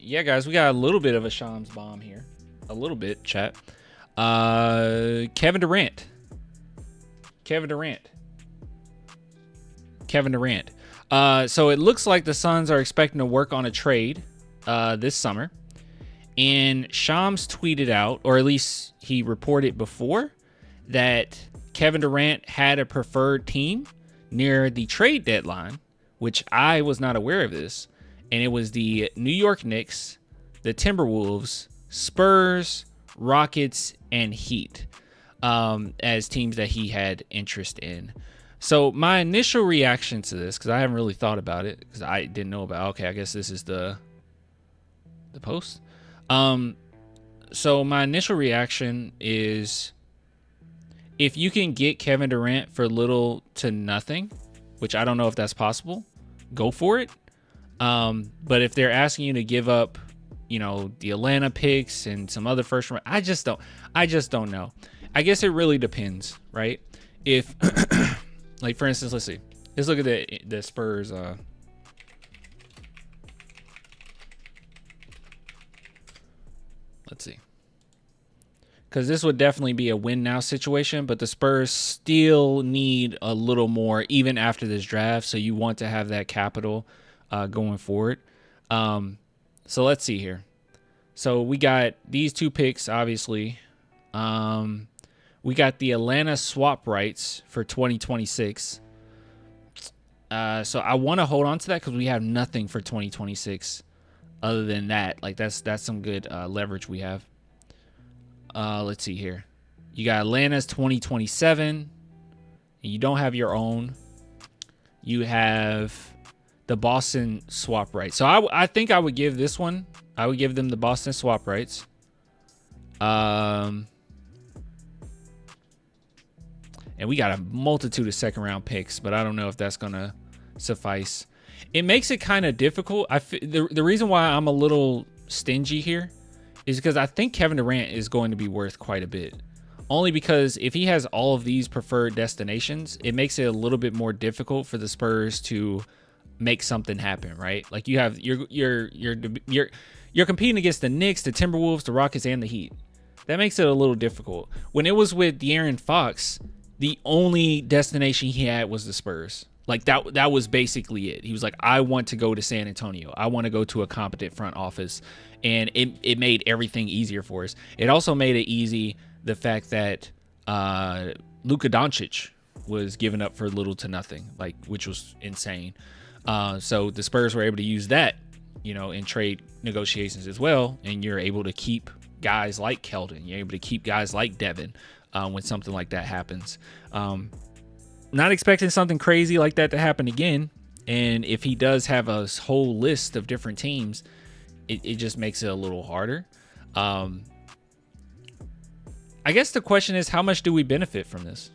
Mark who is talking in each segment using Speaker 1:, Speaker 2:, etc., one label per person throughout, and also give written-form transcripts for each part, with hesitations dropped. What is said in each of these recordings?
Speaker 1: yeah, guys, we got a little bit of a Shams bomb here. A little bit, chat. Kevin Durant. So it looks like the Suns are expecting to work on a trade this summer. And Shams tweeted out, or at least he reported before, that Kevin Durant had a preferred team near the trade deadline, which I was not aware of this. And it was the New York Knicks, the Timberwolves, Spurs, Rockets, and Heat as teams that he had interest in. So my initial reaction to this, because I haven't really thought about it, because I didn't know about, okay, I guess this is the post. So my initial reaction is, if you can get Kevin Durant for little to nothing, which I don't know if that's possible, go for it. But if they're asking you to give up, the Atlanta picks and some other first round, I just don't know. I guess it really depends, right? If like, for instance, let's see. Let's look at the Spurs. Let's see. Because this would definitely be a win now situation, but the Spurs still need a little more even after this draft. So you want to have that capital going forward. So let's see here. So we got these two picks, obviously. We got the Atlanta swap rights for 2026. So I want to hold on to that because we have nothing for 2026 other than that. Like, that's some good leverage we have. Let's see here. You got Atlanta's 2027. And you don't have your own. You have the Boston swap rights. So I think I would give this one. I would give them the Boston swap rights. And we got a multitude of second round picks, but I don't know if that's going to suffice. It makes it kind of difficult. The reason why I'm a little stingy here is because I think Kevin Durant is going to be worth quite a bit. Only because if he has all of these preferred destinations, it makes it a little bit more difficult for the Spurs to make something happen, right? Like, you have you're competing against the Knicks, the Timberwolves, the Rockets, and the Heat. That makes it a little difficult. When it was with De'Aaron Fox, the only destination he had was the Spurs. Like, that was basically it. He was like, I want to go to San Antonio. I want to go to a competent front office. And it made everything easier for us. It also made it easy, the fact that Luka Doncic was given up for little to nothing, like, which was insane. So the Spurs were able to use that, in trade negotiations as well. And you're able to keep guys like Keldon. You're able to keep guys like Devin when something like that happens. Not expecting something crazy like that to happen again. And if he does have a whole list of different teams, it just makes it a little harder. I guess the question is, how much do we benefit from this?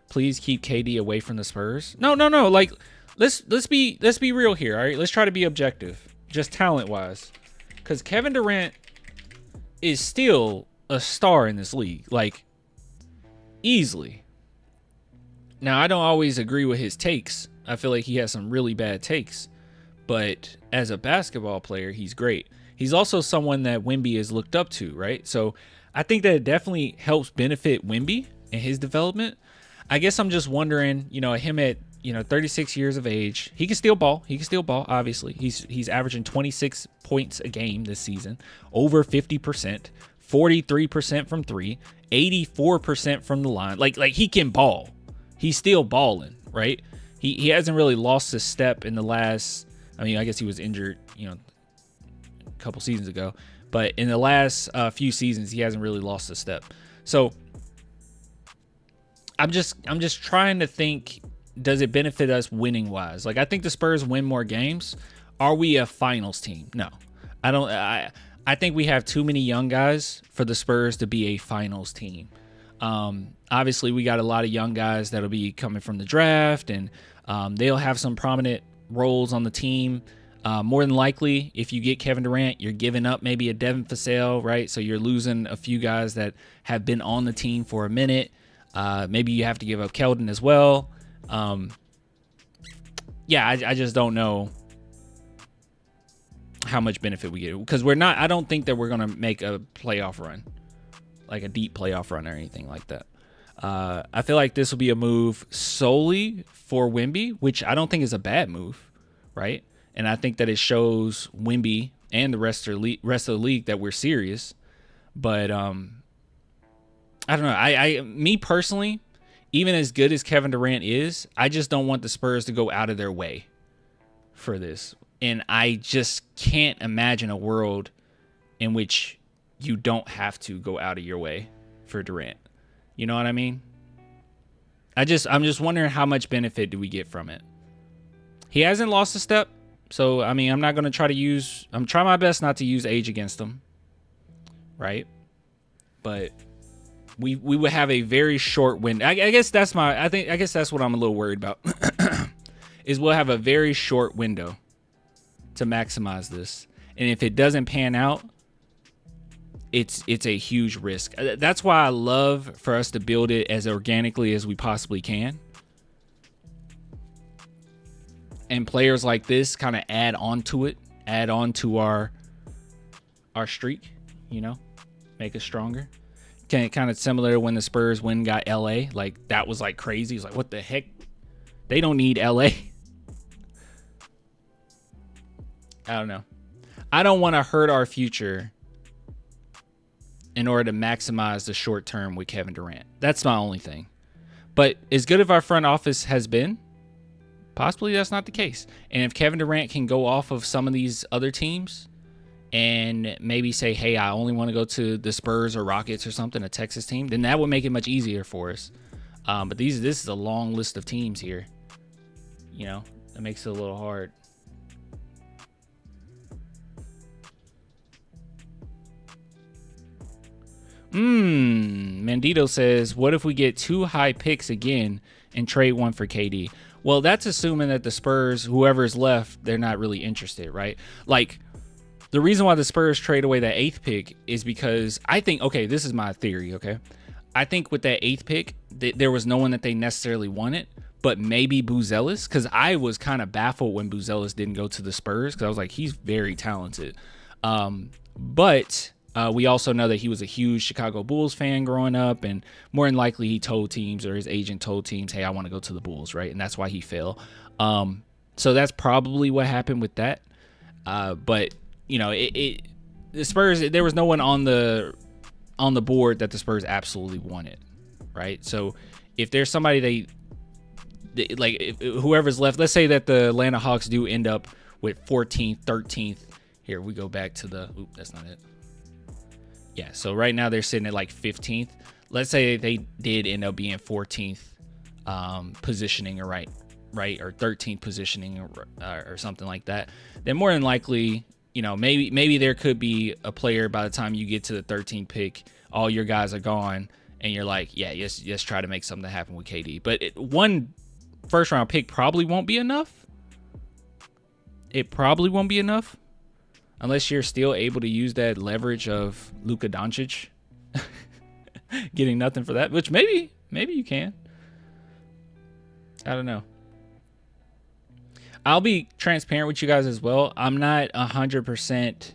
Speaker 1: Please keep KD away from the Spurs. No. Like, let's be real here. All right, let's try to be objective, just talent wise, because Kevin Durant is still a star in this league, like, easily. Now, I don't always agree with his takes. I feel like he has some really bad takes, but as a basketball player, he's great. He's also someone that Wemby is looked up to, right? So I think that it definitely helps benefit Wemby and his development. I guess I'm just wondering, him at 36 years of age, he can still ball. Obviously, he's averaging 26 points a game this season, over 50%, 43% from three, 84% from the line. Like he can ball. He's still balling, right? He hasn't really lost his step in the last. I mean, I guess he was injured, a couple seasons ago, but in the last few seasons, he hasn't really lost a step. So I'm just trying to think, does it benefit us winning wise? Like, I think the Spurs win more games. Are we a finals team? No, I don't. I think we have too many young guys for the Spurs to be a finals team. Obviously, we got a lot of young guys that'll be coming from the draft, and they'll have some prominent roles on the team. More than likely, if you get Kevin Durant, you're giving up maybe a Devin Vassell, right? So you're losing a few guys that have been on the team for a minute. Maybe you have to give up Keldon as well. I just don't know how much benefit we get, because I don't think that we're going to make a playoff run, like a deep playoff run or anything like that. I feel like this will be a move solely for Wemby, which I don't think is a bad move, right? And I think that it shows Wemby and the rest of the league that we're serious. But I don't know. Me personally, even as good as Kevin Durant is, I just don't want the Spurs to go out of their way for this. And I just can't imagine a world in which you don't have to go out of your way for Durant. You know what I mean? I'm just wondering how much benefit do we get from it. He hasn't lost a step. So, I mean, I'm not going to I'm trying my best not to use age against him. Right? But we would have a very short window. I guess that's what I'm a little worried about. Is we'll have a very short window to maximize this. And if it doesn't pan out, it's a huge risk. That's why I love for us to build it as organically as we possibly can. And players like this kind of add on to our streak, you know, make us stronger. Kind of similar to when the Spurs got LA. Like, that was like crazy. It's like, what the heck? They don't need LA. I don't know. I don't want to hurt our future in order to maximize the short term with Kevin Durant. That's my only thing. But as good as our front office has been, possibly that's not the case. And if Kevin Durant can go off of some of these other teams and maybe say, hey, I only want to go to the Spurs or Rockets or something, a Texas team, then that would make it much easier for us. But this is a long list of teams here. You know, that makes it a little hard. Mandito says, what if we get 2 high picks again and trade one for KD? Well, that's assuming that the Spurs, whoever's left, they're not really interested, right? Like, the reason why the Spurs trade away that 8th pick is because I think, okay, this is my theory, okay? I think with that 8th pick, there was no one that they necessarily wanted, but maybe Buzelis, because I was kind of baffled when Buzelis didn't go to the Spurs, because I was like, he's very talented. But we also know that he was a huge Chicago Bulls fan growing up, and more than likely he told teams, or his agent told teams, hey, I want to go to the Bulls, right? And that's why he fell. So that's probably what happened with that. But, you know, the Spurs, there was no one on the board that the Spurs absolutely wanted, right? So if there's somebody like if whoever's left, let's say that the Atlanta Hawks do end up with 14th, 13th. Here, we go back to that's not it. Yeah, so right now they're sitting at like 15th. Let's say they did end up being 14th positioning, or right, or 13th positioning, or something like that. Then more than likely, you know, maybe there could be a player by the time you get to the 13th pick, all your guys are gone, and you're like, yeah, let's try to make something happen with KD. But one first round pick probably won't be enough. It probably won't be enough. Unless you're still able to use that leverage of Luka Doncic getting nothing for that, which maybe you can. I don't know. I'll be transparent with you guys as well. I'm not 100%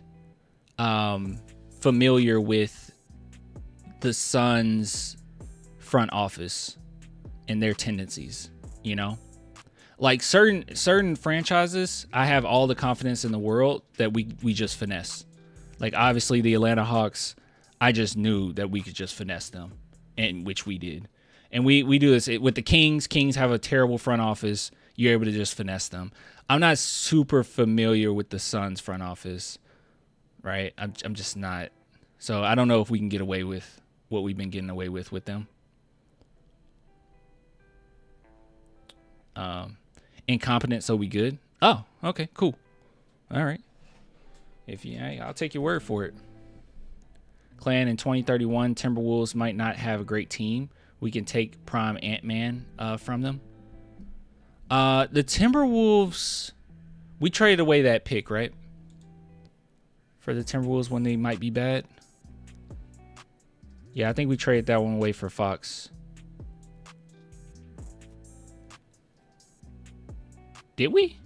Speaker 1: familiar with the Suns front office and their tendencies, you know? Like certain franchises, I have all the confidence in the world that we just finesse. Like, obviously the Atlanta Hawks, I just knew that we could just finesse them, and which we did. And we do this with the Kings. Kings have a terrible front office. You're able to just finesse them. I'm not super familiar with the Suns front office, right? I'm just not. So I don't know if we can get away with what we've been getting away with them. Incompetent, so we good. Oh, okay, cool. All right. I'll take your word for it. Clan in 2031, Timberwolves might not have a great team. We can take prime Ant-Man from them. The Timberwolves, we traded away that pick, right? For the Timberwolves when they might be bad. Yeah, I think we traded that one away for Fox. Did we?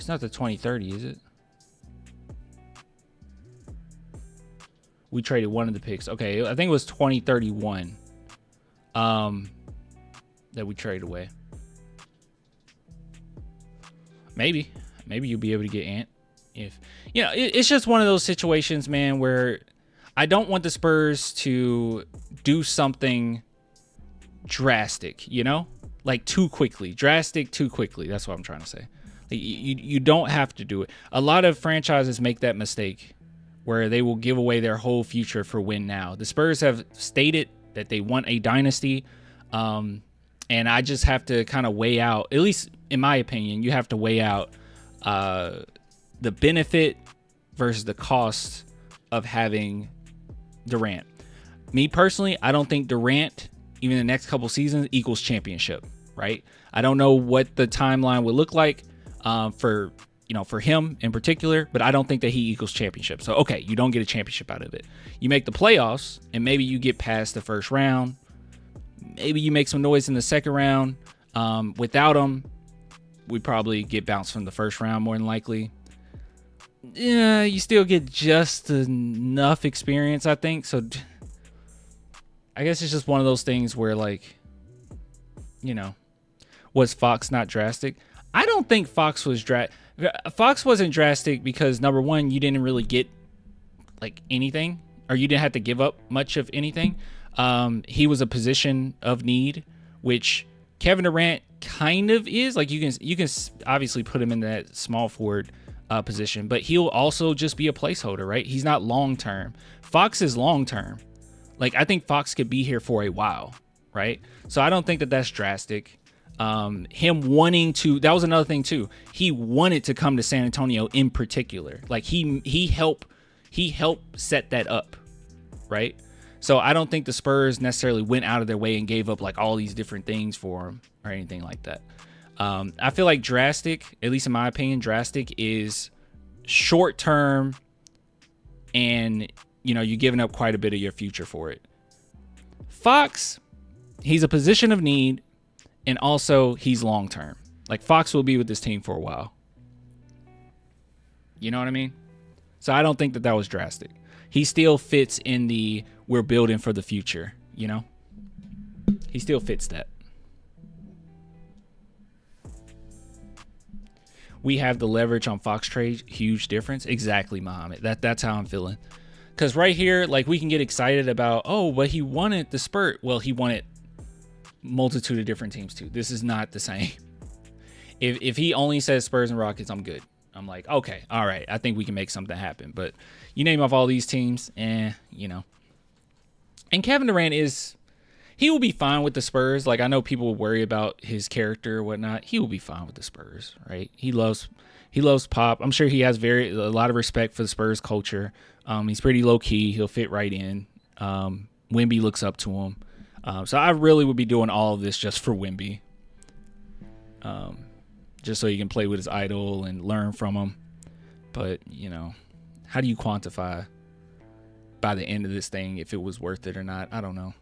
Speaker 1: It's not the 2030, is it? We traded one of the picks. Okay, I think it was 2031 that we traded away. Maybe you'll be able to get Ant. If it's just one of those situations, man, where I don't want the Spurs to do something drastic, like too quickly. Drastic too quickly. That's what I'm trying to say. Like, you don't have to do it. A lot of franchises make that mistake where they will give away their whole future for win now. The Spurs have stated that they want a dynasty, and I just have to kind of weigh out, at least in my opinion, you have to weigh out the benefit versus the cost of having Durant. Me personally, I don't think Durant, even the next couple seasons, equals championship, right? I don't know what the timeline would look like for him in particular, but I don't think that he equals championship. So, okay, you don't get a championship out of it. You make the playoffs, and maybe you get past the first round. Maybe you make some noise in the second round. Without him, we probably get bounced from the first round more than likely. Yeah, you still get just enough experience, I think. So I guess it's just one of those things where, like, was Fox not drastic? I don't think Fox was Fox wasn't drastic because, number one, you didn't really get like anything, or you didn't have to give up much of anything. He was a position of need, which Kevin Durant kind of is. Like, you can obviously put him in that small forward position, but he'll also just be a placeholder, right? He's not long term. Fox is long term. Like, I think Fox could be here for a while, right? So I don't think that that's drastic. Him wanting to, that was another thing too. He wanted to come to San Antonio in particular. Like, he helped set that up, right? So I don't think the Spurs necessarily went out of their way and gave up like all these different things for him or anything like that. I feel like drastic, at least in my opinion, drastic is short term, and you're giving up quite a bit of your future for it. Fox, he's a position of need, and also he's long term. Like, Fox will be with this team for a while. You know what I mean? So I don't think that was drastic. He still fits in the we're building for the future, He still fits that. We have the leverage on Fox trade, huge difference. Exactly, Muhammad. That's how I'm feeling. Because right here, like, we can get excited about, but he wanted the Spurs. Well, he wanted multitude of different teams too. This is not the same. If he only says Spurs and Rockets, I'm good. I'm like, okay, all right, I think we can make something happen. But you name off all these teams, And Kevin Durant he will be fine with the Spurs. Like, I know people will worry about his character or whatnot. He will be fine with the Spurs, right? He loves Pop. I'm sure he has a lot of respect for the Spurs culture. He's pretty low key. He'll fit right in. Wemby looks up to him. So I really would be doing all of this just for Wemby. Just so he can play with his idol and learn from him. But, how do you quantify by the end of this thing if it was worth it or not? I don't know.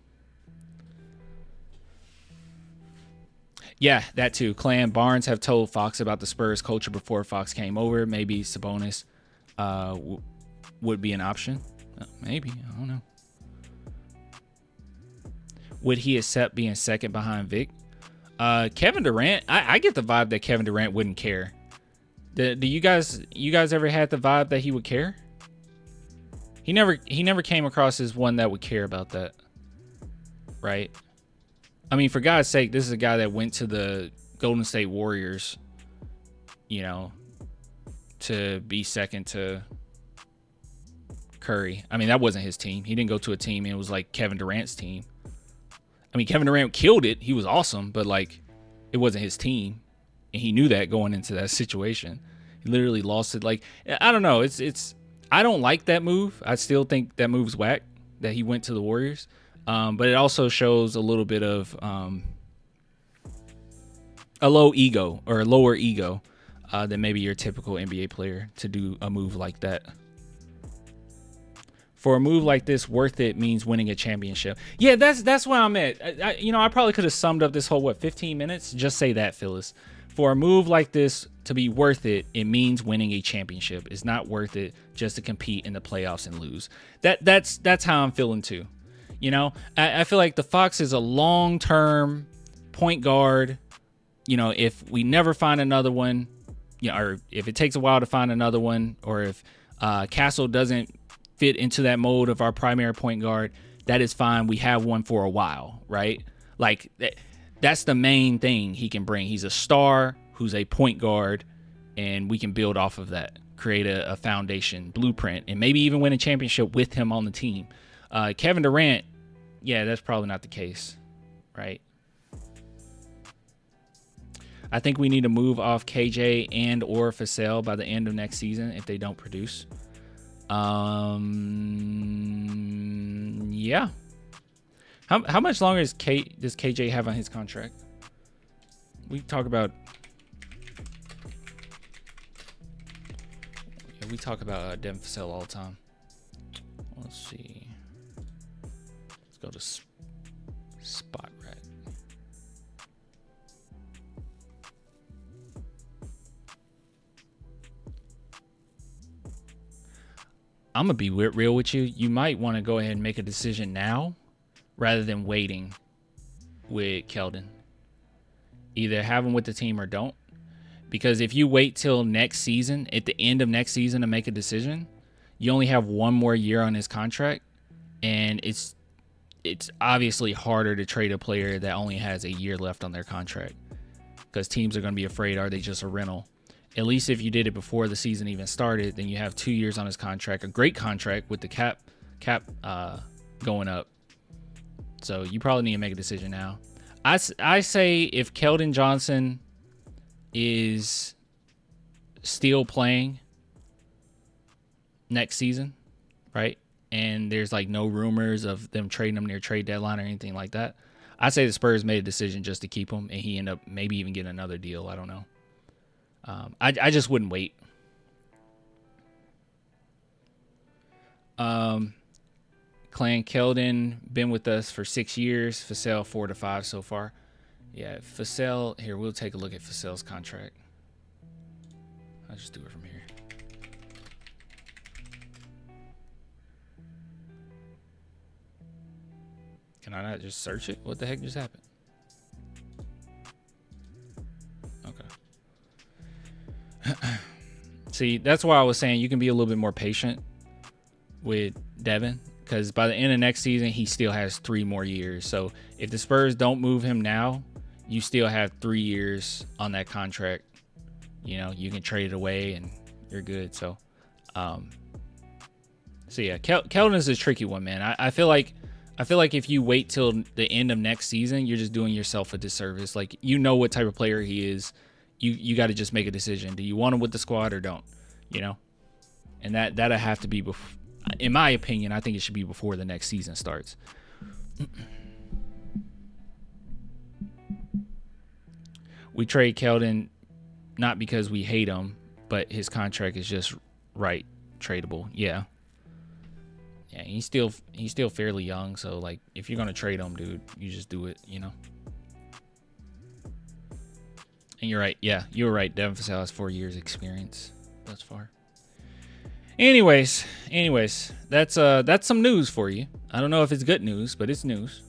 Speaker 1: Yeah, that too. Clay and Barnes have told Fox about the Spurs culture before Fox came over. Maybe Sabonis would be an option. Maybe. I don't know. Would he accept being second behind Vic? Kevin Durant, I get the vibe that Kevin Durant wouldn't care. Do you guys ever had the vibe that he would care? He never came across as one that would care about that. Right? I mean, for God's sake, this is a guy that went to the Golden State Warriors, to be second to Curry. I mean, that wasn't his team. He didn't go to a team and it was like Kevin Durant's team. I mean, Kevin Durant killed it. He was awesome, but like, it wasn't his team. And he knew that going into that situation. He literally lost it. Like, I don't know. I don't like that move. I still think that move's whack that he went to the Warriors. But it also shows a little bit of a lower ego than maybe your typical NBA player to do a move like that. For a move like this, worth it means winning a championship. Yeah, that's where I'm at. I probably could have summed up this whole 15 minutes. Just say that, Phyllis. For a move like this, to be worth it, it means winning a championship. It's not worth it just to compete in the playoffs and lose. That's how I'm feeling too. You know, I feel like the Fox is a long-term point guard. You know, if we never find another one, you know, or if it takes a while to find another one, or if Castle doesn't fit into that mold of our primary point guard, that is fine. We have one for a while, right? Like that's the main thing he can bring. He's a star who's a point guard, and we can build off of that, create a foundation, blueprint, and maybe even win a championship with him on the team. Kevin Durant, yeah, that's probably not the case, right? I think we need to move off KJ and or Vassell by the end of next season if they don't produce. Yeah. How much longer does KJ have on his contract? We talk about Devin Vassell all the time. Let's see. Let's go to Spot Rat. I'm gonna be real with you. You might want to go ahead and make a decision now rather than waiting with Keldon. Either have him with the team or don't. Because if you wait till next season, at the end of next season to make a decision, you only have one more year on his contract, and it's obviously harder to trade a player that only has a year left on their contract, because teams are going to be afraid, are they just a rental? At least if you did it before the season even started, then you have 2 years on his contract, a great contract with the cap going up. So you probably need to make a decision now. I say if Keldon Johnson is still playing next season, right? And there's like no rumors of them trading him near trade deadline or anything like that, I say the Spurs made a decision just to keep him, and he ended up maybe even getting another deal. I don't know. I just wouldn't wait. Clan Keldon been with us for 6 years. Vassell 4 to 5 so far. Yeah, Vassell. Here, we'll take a look at Vassell's contract. I'll just do it from here. Can I not just search it? What the heck just happened? Okay. See, that's why I was saying you can be a little bit more patient with Devin, because by the end of next season, he still has 3 more years. So if the Spurs don't move him now, you still have 3 years on that contract. You know, you can trade it away and you're good. So yeah, Keldon's a tricky one, man. I feel like if you wait till the end of next season, you're just doing yourself a disservice. Like, you know what type of player he is. You got to just make a decision. Do you want him with the squad or don't? You know, and that'll have to be in my opinion. I think it should be before the next season starts. We trade Keldon not because we hate him, but his contract is just right tradable. Yeah, he's still fairly young, so like if you're gonna trade him, dude, you just do it, you know. And you're right. Yeah, you were right. Devin Vassell has 4 years experience thus far. Anyways, that's some news for you. I don't know if it's good news, but it's news.